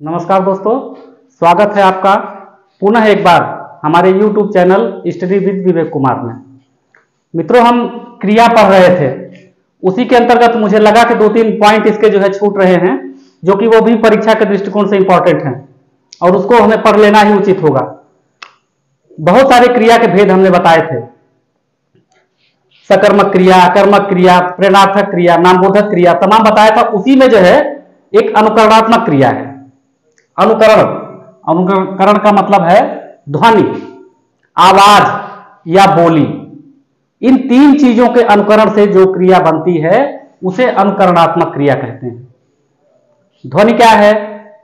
नमस्कार दोस्तों, स्वागत है आपका पुनः एक बार हमारे YouTube channel study with Vivek Kumar में। मित्रों, हम क्रिया पढ़ रहे थे, उसी के अंतर्गत मुझे लगा कि 2-3 पॉइंट इसके जो है छूट रहे हैं, जो कि वो भी परीक्षा के दृष्टिकोण से इंपॉर्टेंट हैं और उसको हमें पढ़ लेना ही उचित होगा। बहुत सारे क्रिया के भेद हमने बताए थे, सकर्मक क्रिया, अकर्मक क्रिया, प्रेरणार्थक क्रिया, नामबोधक क्रिया, तमाम बताया था। उसी में जो है एक अनुकरणात्मक क्रिया है। अनुकरण का मतलब है ध्वनि, आवाज या बोली। इन तीन चीजों के अनुकरण से जो क्रिया बनती है उसे अनुकरणात्मक क्रिया कहते हैं। ध्वनि क्या है?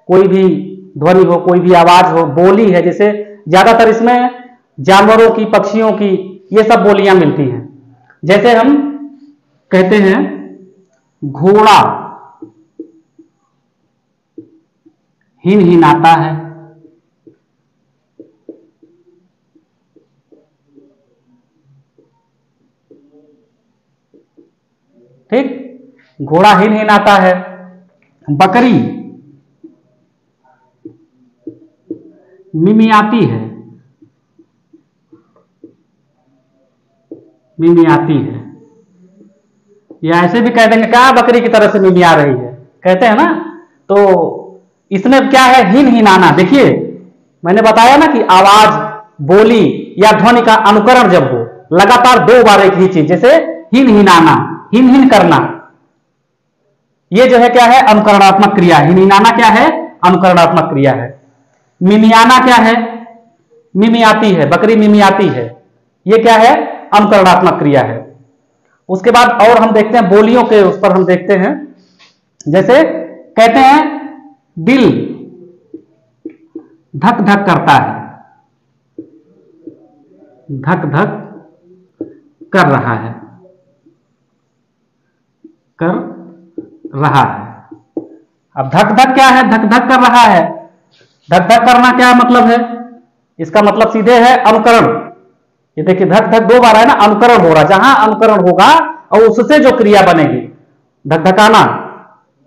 कोई भी ध्वनि हो, कोई भी आवाज हो। बोली है, जैसे ज्यादातर इसमें जानवरों की, पक्षियों की, ये सब बोलियां मिलती हैं। जैसे हम कहते हैं घोड़ा हिनहिनाता है, ठीक, घोड़ा हिनहिनाता है। बकरी मिमियाती है, मिमियाती है। या ऐसे भी कह देंगे क्या बकरी की तरह से मिमिया रही है, कहते हैं ना। तो इसमें क्या है? हिनहिनाना। देखिए, मैंने बताया ना कि आवाज, बोली या ध्वनि का अनुकरण जब हो, लगातार 2 बार एक ही चीज, जैसे हिनहिनाना, हिन हिन करना, ये जो है क्या है? अनुकरणात्मक क्रिया। हिनहिनाना क्या है? अनुकरणात्मक क्रिया है। मिमियाना क्या है? मिमियाती है, बकरी मिमियाती है, ये क्या है? अनुकरणात्मक क्रिया है। उसके बाद और हम देखते हैं बोलियों के, उस पर हम देखते हैं। जैसे कहते हैं दिल धक धक करता है, धक धक कर रहा है, कर रहा है। अब धक धक क्या है? धक धक कर रहा है। धक धक करना क्या मतलब है? इसका मतलब सीधे है अनुकरण। ये देखिए, धक धक 2 बार है ना, अनुकरण हो रहा। जहां अनुकरण होगा और उससे जो क्रिया बनेगी, धकधकाना।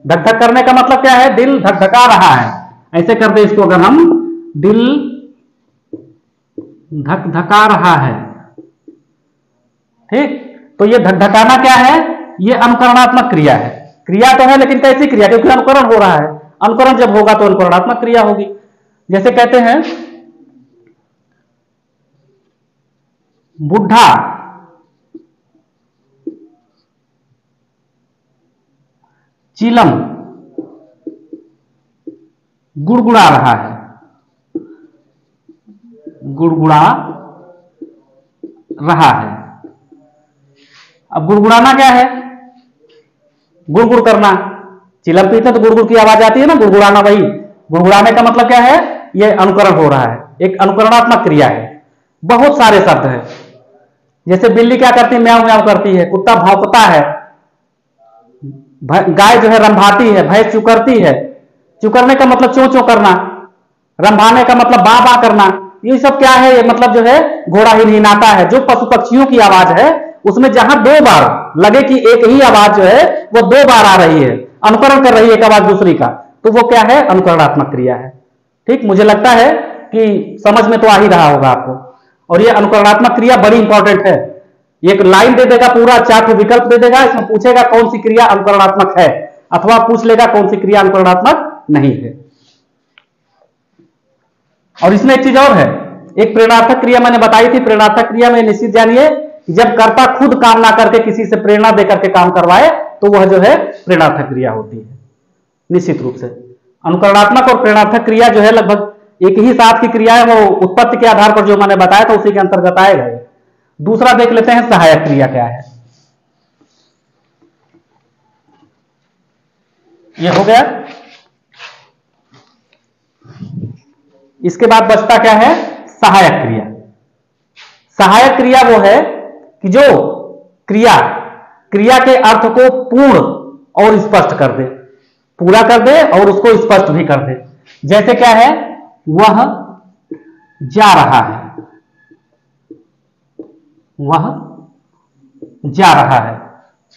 धक धक करने का मतलब क्या है? दिल धकधका रहा है। ऐसे कर दे इसको, अगर हम दिल धकधका रहा है, ठीक, तो ये धकधकाना क्या है? ये अनुकरणात्मक क्रिया है। क्रिया तो है, लेकिन कैसी क्रिया? क्योंकि अनुकरण हो रहा है। अनुकरण जब होगा तो अनुकरणात्मक क्रिया होगी। जैसे कहते हैं बुढ़ा चिलम गुड़गुड़ा रहा है, गुड़गुड़ा रहा है। अब गुड़गुड़ाना क्या है? गुड़गुड़ करना। चिलम पीते तो गुड़गुड़ की आवाज आती है ना, गुड़गुड़ाना। वही गुड़गुड़ाने का मतलब क्या है? यह अनुकरण हो रहा है, एक अनुकरणात्मक क्रिया है। बहुत सारे शब्द हैं। जैसे बिल्ली क्या करती है? म्याऊं म्याऊं करती है। कुत्ता भौंकता है। गाय जो है रंभाती है। भैंस चुकरती है। चुकरने का मतलब चों चों करना। रंभाने का मतलब बा बा करना। ये सब क्या है? ये मतलब जो है घोड़ा हिनहिनाता है। जो पशु पक्षियों की आवाज है उसमें जहां 2 बार लगे कि एक ही आवाज जो है वो 2 बार आ रही है, अनुकरण कर रही है एक आवाज दूसरी का, तो वो क्या है? अनुकरणात्मक क्रिया है। ठीक, मुझे लगता है कि समझ में तो आ ही रहा होगा आपको। और ये अनुकरणात्मक क्रिया बड़ी इंपॉर्टेंट है। एक लाइन दे देगा, पूरा 4 विकल्प दे देगा, इसमें पूछेगा कौन सी क्रिया अनुकरणात्मक है, अथवा पूछ लेगा कौन सी क्रिया अनुकरणात्मक नहीं है। और इसमें एक चीज और है, एक प्रेरणार्थक क्रिया मैंने बताई थी। प्रेरणार्थक क्रिया में निश्चित जानिए, जब कर्ता खुद काम ना करके किसी से प्रेरणा देकर के काम करवाए तो वह जो है प्रेरणार्थक क्रिया होती है निश्चित रूप से। अनुकरणात्मक और प्रेरणार्थक क्रिया जो है लगभग एक ही साथ की क्रिया है। वो उत्पत्ति के आधार पर जो मैंने बताया था उसी के अंतर्गत आएगा। दूसरा देख लेते हैं सहायक क्रिया क्या है। ये हो गया। इसके बाद बचता क्या है? सहायक क्रिया। सहायक क्रिया वो है कि जो क्रिया के अर्थ को पूर्ण और स्पष्ट कर दे, पूरा कर दे और उसको स्पष्ट भी कर दे। जैसे क्या है? वह जा रहा है, वह जा रहा है।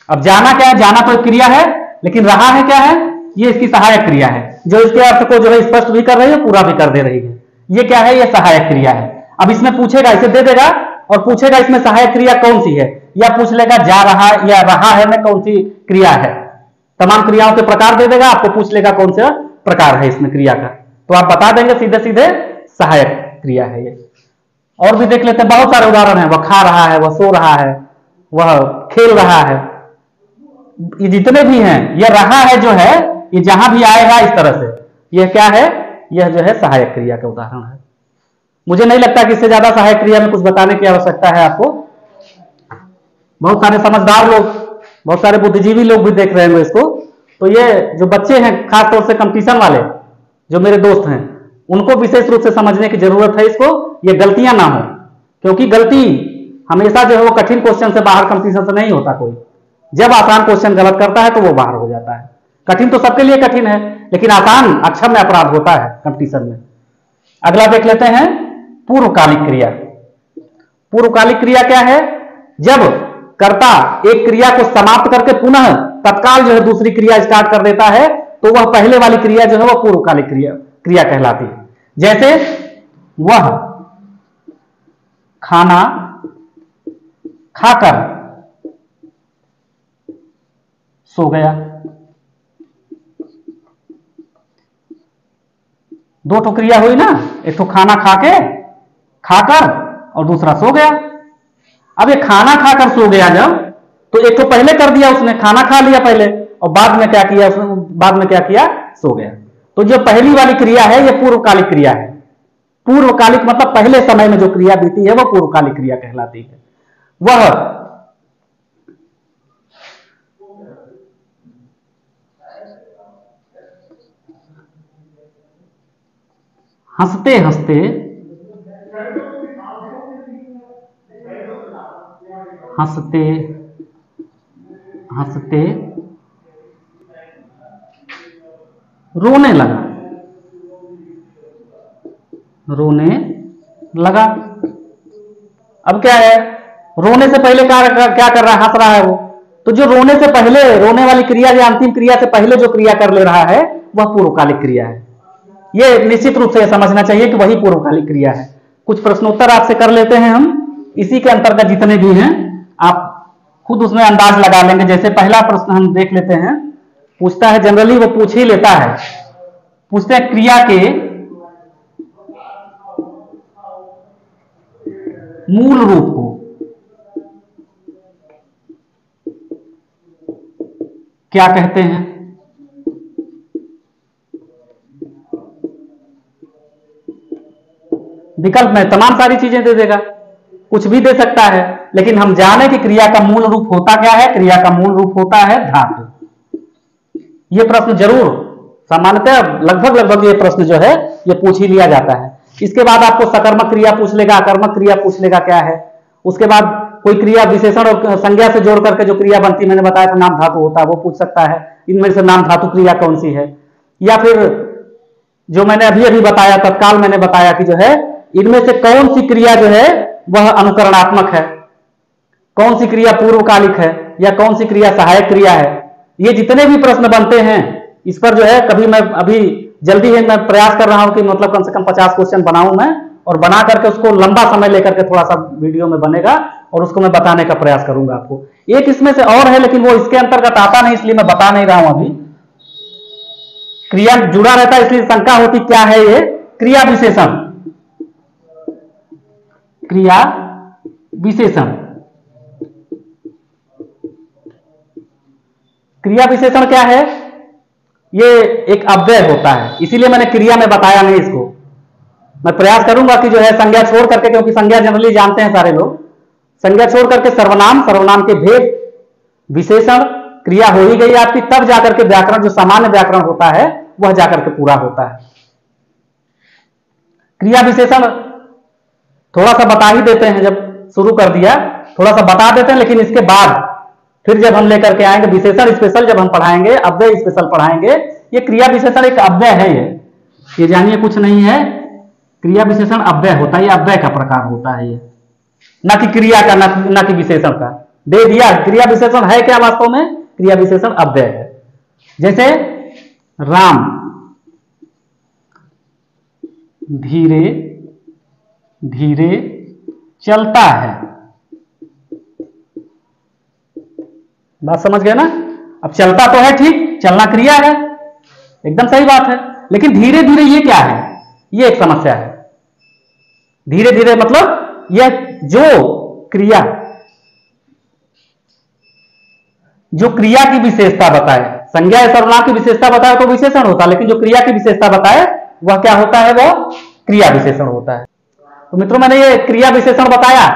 अब जाना क्या है? जाना तो एक क्रिया है, लेकिन रहा है क्या है? ये इसकी सहायक क्रिया है। जो इसके अर्थ को जो है स्पष्ट भी कर रही है, पूरा भी कर दे रही है। ये क्या है? ये सहायक क्रिया है। अब इसमें पूछेगा, इसे दे देगा और पूछेगा इसमें सहायक क्रिया कौन सी है, या पूछ लेगा जा रहा या रहा है में कौन सी क्रिया है। तमाम क्रियाओं के प्रकार दे देगा, आपको पूछ लेगा कौन सा प्रकार है इसमें क्रिया का, तो आप बता देंगे सीधे सीधे सहायक क्रिया है ये। और भी देख लेते हैं, बहुत सारे उदाहरण है। वह खा रहा है, वह सो रहा है, वह खेल रहा है, ये जितने भी हैं, यह रहा है जो है ये जहां भी आएगा इस तरह से, यह क्या है? यह जो है सहायक क्रिया का उदाहरण है। मुझे नहीं लगता कि इससे ज्यादा सहायक क्रिया में कुछ बताने की आवश्यकता है आपको। बहुत सारे समझदार लोग, बहुत सारे बुद्धिजीवी लोग भी देख रहे हैं इसको। तो ये जो बच्चे हैं, खासतौर से कंपटीशन वाले जो मेरे दोस्त हैं, उनको विशेष रूप से समझने की जरूरत है इसको, ये गलतियां ना हो। क्योंकि गलती हमेशा जो है वो कठिन क्वेश्चन से बाहर कंपटीशन से नहीं होता कोई। जब आसान क्वेश्चन गलत करता है तो वो बाहर हो जाता है। कठिन तो सबके लिए कठिन है, लेकिन आसान अक्षर में अपराध होता है कंपटीशन में। अगला देख लेते हैं पूर्वकालिक क्रिया। पूर्वकालिक क्रिया क्या है? जब कर्ता एक क्रिया को समाप्त करके पुनः तत्काल जो है दूसरी क्रिया स्टार्ट कर देता है, तो वह पहले वाली क्रिया जो है वह पूर्वकालिक क्रिया कहलाती है। जैसे वह खाना खाकर सो गया। दो तो क्रिया हुई ना, एक तो खाना खाकर और दूसरा सो गया। अब ये खाना खाकर सो गया जब, तो एक तो पहले कर दिया उसने, खाना खा लिया पहले, और बाद में क्या किया उसने? बाद में क्या किया? सो गया। तो जो पहली वाली क्रिया है ये पूर्वकालिक क्रिया है। पूर्वकालिक मतलब पहले समय में जो क्रिया बीती है वह पूर्वकालिक क्रिया कहलाती है। वह हंसते हंसते रोने लगा। अब क्या है? रोने से पहले क्या कर रहा है? हंस रहा है वो। तो जो रोने से पहले, रोने वाली क्रिया या अंतिम क्रिया से पहले जो क्रिया कर ले रहा है वह पूर्वकालिक क्रिया है। ये निश्चित रूप से यह समझना चाहिए कि वही पूर्वकालिक क्रिया है। कुछ प्रश्नोत्तर आपसे कर लेते हैं हम, इसी के अंतर्गत जितने भी हैं आप खुद उसमें अंदाज लगा लेंगे। जैसे पहला प्रश्न हम देख लेते हैं, पूछता है, जनरली वो पूछ ही लेता है, पूछते हैं क्रिया के मूल रूप को क्या कहते हैं? विकल्प में तमाम सारी चीजें दे देगा, कुछ भी दे सकता है, लेकिन हम जाने कि क्रिया का मूल रूप होता क्या है। क्रिया का मूल रूप होता है धातु। यह प्रश्न जरूर सामान्यतः लगभग ये प्रश्न जो है ये पूछ ही लिया जाता है। इसके बाद आपको सकर्मक क्रिया पूछ लेगा, आकर्मक क्रिया पूछ लेगा क्या है। उसके बाद कोई क्रिया विशेषण और संज्ञा से जोड़ करके जो क्रिया बनती, मैंने बताया था नाम धातु होता है, वो पूछ सकता है इनमें से नाम धातु क्रिया कौन सी है। या फिर जो मैंने अभी बताया, तत्काल मैंने बताया कि जो है इनमें से कौन सी क्रिया जो है वह अनुकरणात्मक है, कौन सी क्रिया पूर्वकालिक है, या कौन सी क्रिया सहायक क्रिया है। ये जितने भी प्रश्न बनते हैं इस पर जो है कभी मैं अभी जल्दी ही मैं प्रयास कर रहा हूं कि मतलब कम से कम 50 क्वेश्चन बनाऊं मैं, और बना करके उसको लंबा समय लेकर के थोड़ा सा वीडियो में बनेगा और उसको मैं बताने का प्रयास करूंगा आपको। एक इसमें से और है लेकिन वो इसके अंतर्गत आता नहीं, इसलिए मैं बता नहीं रहा हूं अभी। क्रिया जुड़ा रहता है इसलिए शंका होती क्या है ये? क्रिया विशेषण। क्रिया विशेषण, क्रिया विशेषण क्या है? ये एक अव्यय होता है, इसीलिए मैंने क्रिया में बताया नहीं इसको। मैं प्रयास करूंगा कि जो है संज्ञा छोड़ करके, क्योंकि संज्ञा जनरली जानते हैं सारे लोग, संज्ञा छोड़ करके सर्वनाम के भेद, विशेषण, क्रिया हो ही गई आपकी, तब जाकर के व्याकरण जो सामान्य व्याकरण होता है वह जाकर के पूरा होता है। क्रिया विशेषण थोड़ा सा बता ही देते हैं, जब शुरू कर दिया थोड़ा सा बता देते हैं, लेकिन इसके बाद फिर जब हम लेकर के आएंगे विशेषण स्पेशल, जब हम पढ़ाएंगे अव्यय स्पेशल पढ़ाएंगे। ये क्रिया विशेषण एक अव्यय है, ये जानिए कुछ नहीं है। क्रिया विशेषण अव्यय होता है, ये अव्यय का प्रकार होता है, ये ना कि क्रिया का, ना कि विशेषण का। दे दिया क्रिया विशेषण है क्या? वास्तव में क्रिया विशेषण अव्यय है। जैसे राम, धीरे धीरे चलता है। बात समझ गए ना? अब चलता तो है, ठीक, चलना क्रिया है, एकदम सही बात है, लेकिन धीरे धीरे ये क्या है? ये एक समस्या है। धीरे धीरे मतलब यह जो क्रिया की विशेषता बताए, संज्ञा या सर्वनाम की विशेषता बताए तो विशेषण होता है, लेकिन जो क्रिया की विशेषता बताए वह क्या होता है? वह क्रिया विशेषण होता है। तो मित्रों, मैंने ये क्रिया विशेषण बताया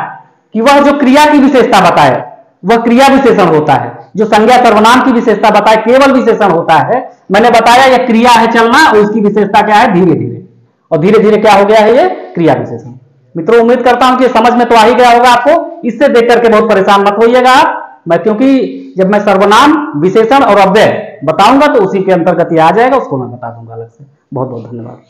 कि वह जो क्रिया की विशेषता बताए वह क्रिया विशेषण होता है। जो संज्ञा सर्वनाम की विशेषता बताए केवल विशेषण होता है। मैंने बताया यह क्रिया है चलना, और उसकी विशेषता क्या है? धीरे धीरे, और धीरे धीरे क्या हो गया है? ये क्रिया विशेषण। मित्रों, उम्मीद करता हूं कि समझ में तो आ ही गया होगा आपको। इससे देख करके बहुत परेशान मत होइएगा आप। क्योंकि जब मैं सर्वनाम, विशेषण और अव्यय बताऊंगा तो उसी के अंतर्गत ये आ जाएगा, उसको मैं बता दूंगा अलग से। बहुत बहुत धन्यवाद।